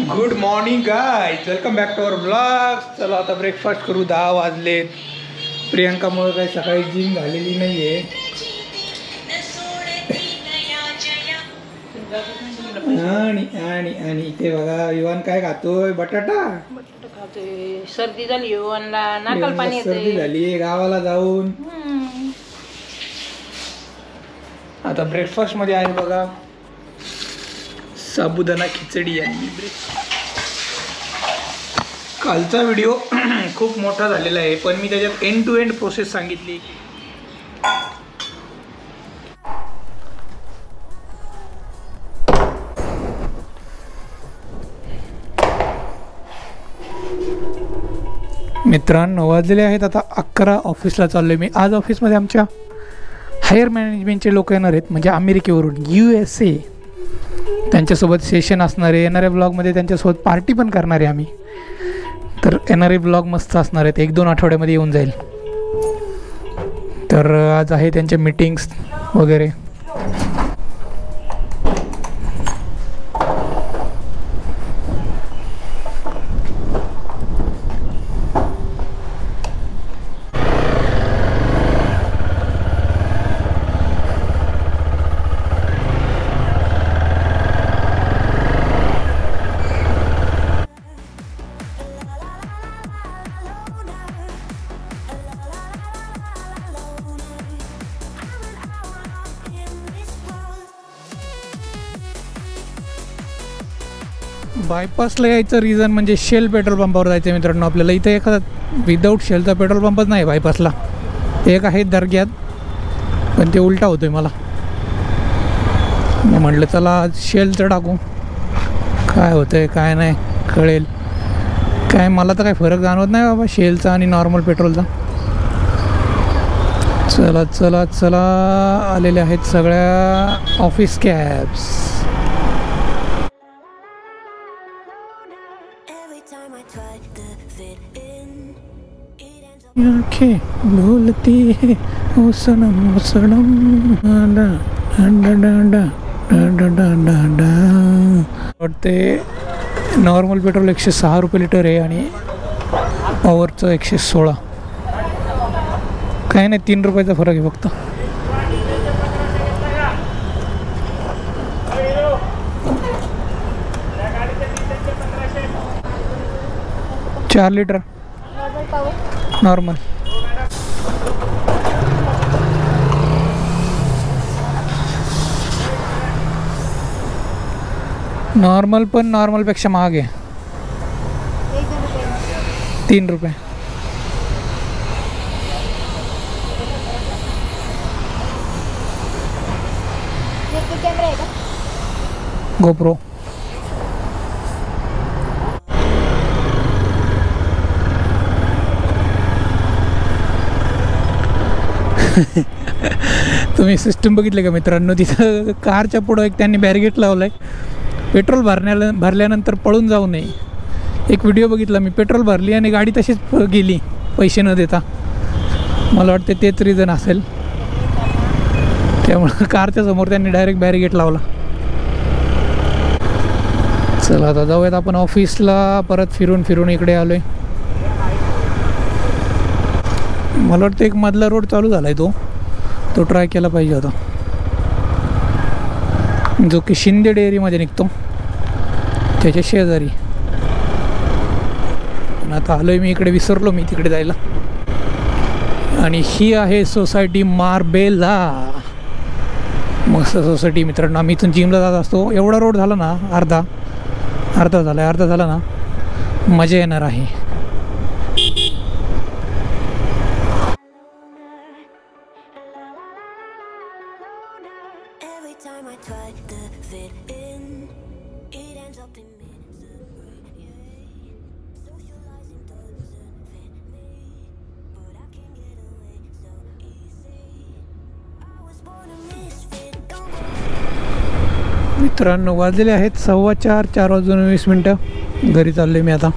Good morning guys, welcome back to our blog. चला आता breakfast करू. 10 वाजलेत. प्रियंकामुळे काही सकाळी जिम झालेली नाही आहे. आणि आणि आणि इथे बघा विवान काय खातोय? बटाटा खातोय. सर्दी झाली विवानला, नाकाल पाणी येते. सर्दी झाली गावाला जाऊन. आता ब्रेकफास्ट मध्ये आहे बघा साबुदाणा खिचडी. आणि कालचा व्हिडिओ खूप मोठा झालेला आहे, पण मी त्याच्यात एंड टू एंड प्रोसेस सांगितली. मित्रांनो वाजलेले आहेत आता 11. ऑफिसला चाललोय मी. आज ऑफिसमध्ये आमच्या हायर मॅनेजमेंटचे लोक येणार आहेत, म्हणजे अमेरिकेवरून, USA. त्यांच्यासोबत सेशन असणार आहे. येणाऱ्या ब्लॉगमध्ये त्यांच्यासोबत पार्टी पण करणार आहे आम्ही. तर येणारे ब्लॉग मस्त असणार आहेत. 1-2 आठवड्यामध्ये येऊन जाईल. तर आज आहे त्यांच्या मीटिंग्स वगैरे. बायपासला यायचं रिझन म्हणजे शेल पेट्रोल पंपावर जायचं मित्रांनो आपल्याला. इथं एखादा विदाऊट शेलचा पेट्रोल पंपच नाही बायपासला. एक आहे दर्ग्यात, पण ते उलटा होतोय मला. मी म्हटलं चला आज शेलचं टाकू, काय होतंय काय नाही कळेल. काय मला तर काय फरक जाणवत नाही बाबा शेलचा आणि नॉर्मल पेट्रोलचा. चला चला चला आलेले आहेत सगळ्या ऑफिस कॅब्स. आंखें बोलती है ओ सनम वाटते. नॉर्मल पेट्रोल 106 रुपये लिटर आहे आणि पॉवरचं 116. काय नाही, 3 रुपयाचा फरक आहे फक्त. चार लिटर नॉर्मल. नॉर्मल पण नॉर्मलपेक्षा महाग आहे. 3 रुपये. गोप्रो. तुम्ही सिस्टम बघितले का मित्रांनो? तिथं कारच्या पुढं एक त्यांनी बॅरिगेट लावलं आहे, पेट्रोल भरल्यानंतर पळून जाऊ नये. एक व्हिडिओ बघितला मी, पेट्रोल भरली आणि गाडी तशीच गेली पैसे न देता. मला वाटते तेच रिझन असेल, त्यामुळं कारच्या समोर त्यांनी डायरेक्ट बॅरिगेट लावला. चला आता जाऊयात आपण ऑफिसला. परत फिरून इकडे आलो आहे. मला वाटतं एक मधला रोड चालू झाला आहे, तो ट्राय केला पाहिजे होता, जो की शिंदे डेअरीमध्ये निघतो त्याच्या शेजारी. पण आता आलो आहे मी इकडे, विसरलो मी तिकडे जायला. आणि ही आहे सोसायटी मार्बेला. मस्त सोसायटी मित्रांनो. आम्ही इथून जिमला जात असतो. एवढा रोड झाला ना, अर्धा झाला ना, मजा येणार आहे. मित्रांनो वाजलेले आहेत 4:15. 4:20 घरी चालले मी आता.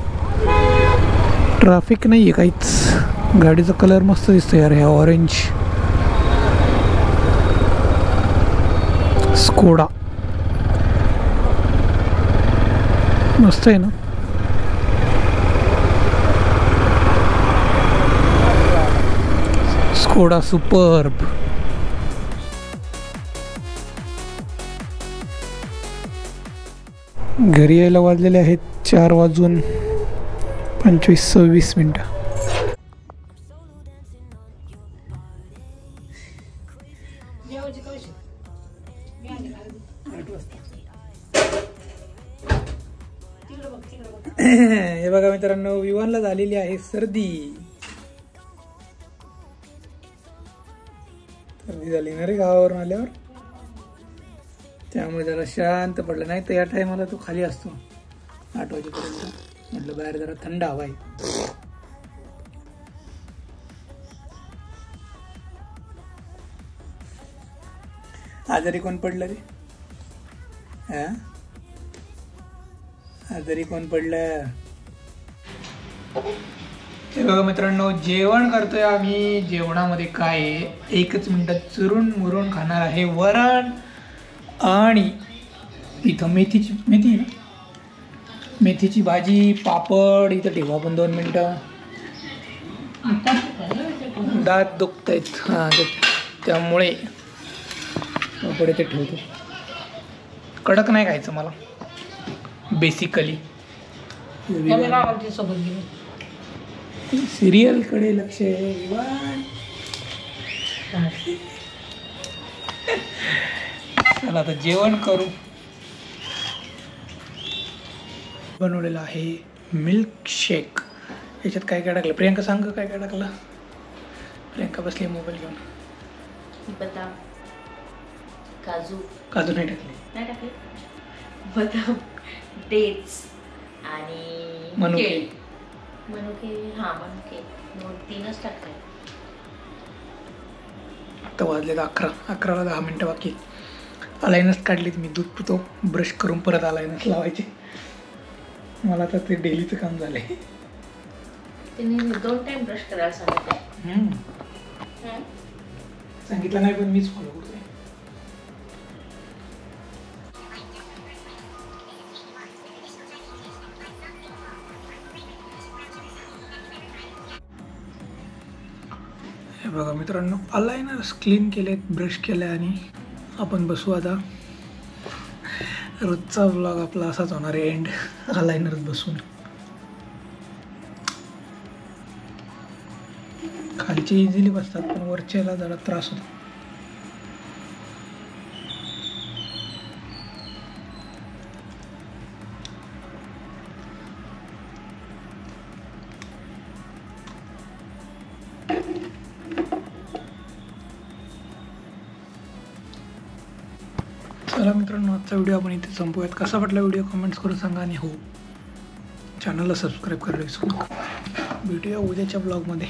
ट्रॅफिक नाही आहे काहीच. गाडीचा कलर मस्त दिसतो यार, ह्या ऑरेंज. स्कोडा मस्त आहे ना. Skoda superb. घरी यायला वाजलेले आहेत 4:25-26. हे बघा मित्रांनो, विवानला झालेली आहे सर्दी. सर्दी झाली ना रे गावावरून आल्यावर, त्यामुळे जरा शांत पडलं. नाही तर या टायमाला तो खाली असतो 8 वाजेपर्यंत. म्हटलं बाहेर जरा थंड हवा आहे. आजारी कोण पडलं रे? आजारी कोण पडलं? हे बघा मित्रांनो, जेवण करतोय आम्ही. जेवणामध्ये काय आहे, 1च मिनिटात चुरून मुरून खाणार आहे वरण. आणि इथं मेथीची भाजी, पापड. इथं ठेवा पण 2 मिनिटं. दात दुखत आहेत त्यामुळे पापड इथे ठेवतो. कडक नाही खायचं मला बेसिकली. सिरियलकडे लक्ष आहे. चला आता जेवण करू. बनवलेलं आहे मिल्क शेक. याच्यात काय काय टाकलं प्रियांका? सांग काय काय टाकलं. प्रियांका बसली मोबाईल घेऊन. बदाम, काजू नाही टाकले. बदाम, डेट्स आणि मनुके. मनुके 3च टाकले. आता वाजले 11ला 10 मिनटं बाकी. अलायनस काढलीत मी. दूध पितो, ब्रश करून परत अलायनस लावायचे. मला तर ते डेलीचं काम झालंय. त्यांनी 2 टाइम ब्रश करायला सांगितलं. सांगितलं नाही पण मीच फॉलो करतोय. हे बघा मित्रांनो, अलायनर्स क्लीन केलेत, ब्रश केले आणि आपण बसू आता. रोजचा व्लॉग आपला असाच होणार आहे एंड, अलायनर्स बसून. खालचे इझिली बसतात पण वरच्याला जरा त्रास होतो. चला मित्रांनो, आजचा व्हिडिओ आपण इथे संपवूयात. कसा वाटला व्हिडिओ कमेंट्स करून सांगा. आणि हो, चॅनलला सबस्क्राईब करायला विसरू नका. भेटूया उद्याच्या ब्लॉगमध्ये.